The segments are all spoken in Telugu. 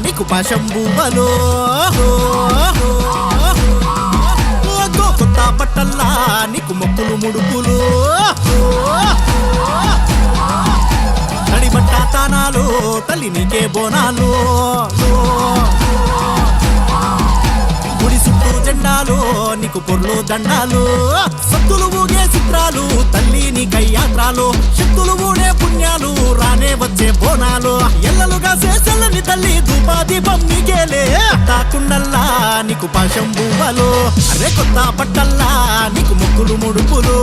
నీకు పాశంబువ్వలో కొత్త బట్టల్లా నీకు మొక్కులు ముడుపులు తడిబట్ట తానాలు తల్లి నీకే బోనాలు గుడి చుట్టూ జెండాలు నీకు పొర్లు దండాలు సత్తులు ఊగే చిత్రాలు తల్లి నీకై యాత్రాలు శక్తులు ఊడే పుణ్యాలు రానే వచ్చే బోనాలు ఎల్లలుగా చేసల్లని తల్లి ధూపాదీపం నీకేలే తాకుండల్లా నీకు పాశంబువ్వలు అరే కొత్త బట్టల్లా నీకు మొక్కులు ముడుపులు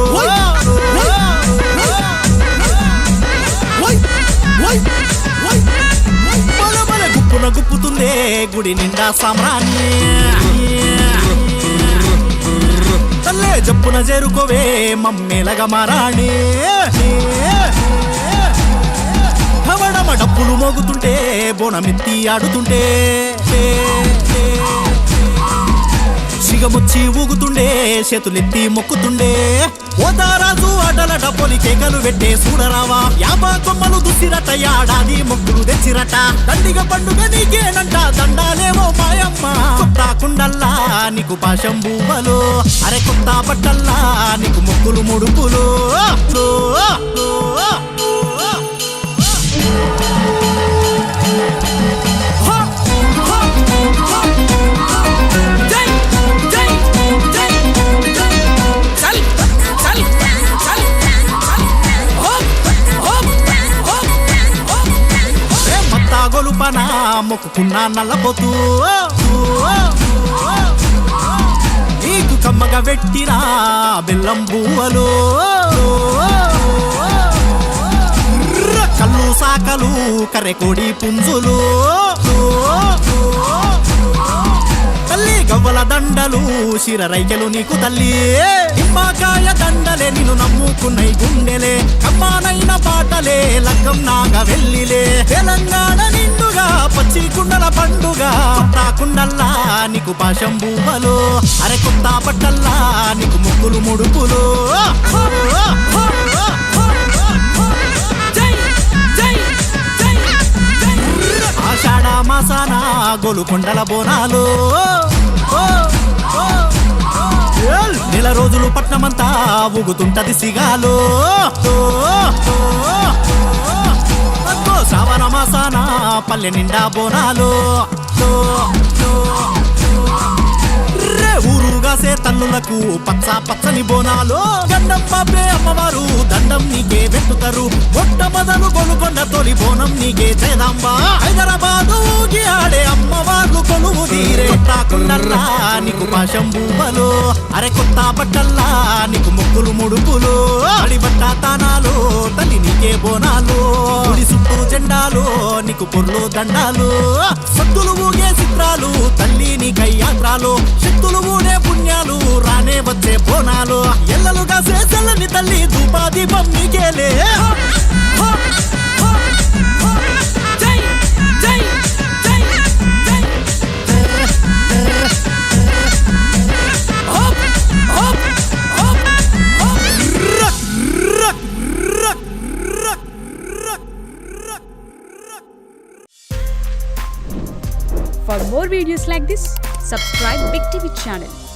గుప్పున గుప్పుతుందే గుడి నిండా సామ్రాణి తల్లే జప్పున చేరుకోవే మమ్మేలగా మారాణి కవడమ డప్పులు మోగుతుంటే బోనమెత్తి ఆడుతుంటే సిగముచ్చి ఊగుతుండే చేతులెత్తి మొక్కుతుండే ఓదారాజు ఆటల డబ్బులి కేకలు పెట్టే చూడరావా యాభా కొమ్మలు దుసిరట యాడాది మొక్కులు తెచ్చిరట దండిగ పండుగ నీకేనంట దండాలేమో మాయమ్మ కొత్త కుండల్లా నీకు పాశంబువ్వలు అరే కొత్త బట్టల్లా నీకు మొక్కులు ముడుపులు గొలుపనా మొక్కుకున్నా నల్లబోతూ నీకు కమ్మగా పెట్టినా బెల్లం బువ్వలు కళ్ళు సాకలు కర్రెకోడి పుంజులు తల్లి గవ్వల దండలు శిరరైకెలు నీకు తల్లి నిమ్మకాయ దండలే నిన్ను నమ్ముకున్నై గుండెలే కమ్మానైన పాటలే లగ్గం నాగా వెళ్ళిలే తెలంగాణ నిండుగా పచ్చి కుండల పండుగ కొత్త కుండల్లా నీకు పాశంబువ్వలు అరే కొత్త బట్టల్లా నీకు మొక్కులు ముడుపులు ఆషాఢ మాసాన గోలుకొండల బోనాలు నెల రోజులు పట్నమంతా ఊగుతుంటది సిగాలు శ్రావణ మాసాన పల్లె నిండా బోనాలు ఊరుగాసే తల్లులకు పచ్చ పచ్చని బోనాలు గండం బాబే అమ్మవారు దండం నీకే వెట్టుతారు మొట్టమొదలు గోలుకొండ తొలి బోనం నీకే జయదాంబ హైదరాబాదు ఊగి ఆడే అమ్మవార్లు కొలువు తీరే కొత్త కుండల్లా నీకు పాశంబువ్వలు అరే కొత్త బట్టల్లా నీకు మొక్కులు ముడుపులు అడిబట్ట తానాలు తల్లి నీకే బోనాలు గుడి చుట్టూ జెండాలు నీకు పొర్లు దండాలు సత్తులు ఊగే చిత్రాలు తల్లి నీకై యాత్రాలు శక్తులు ఊడే పుణ్యాలు రానే వచ్చే బోనాలు ఎల్లలుగా చేసల్లని తల్లి ధూపాదీపం నీకేలే For more videos like this, subscribe Big TV channel.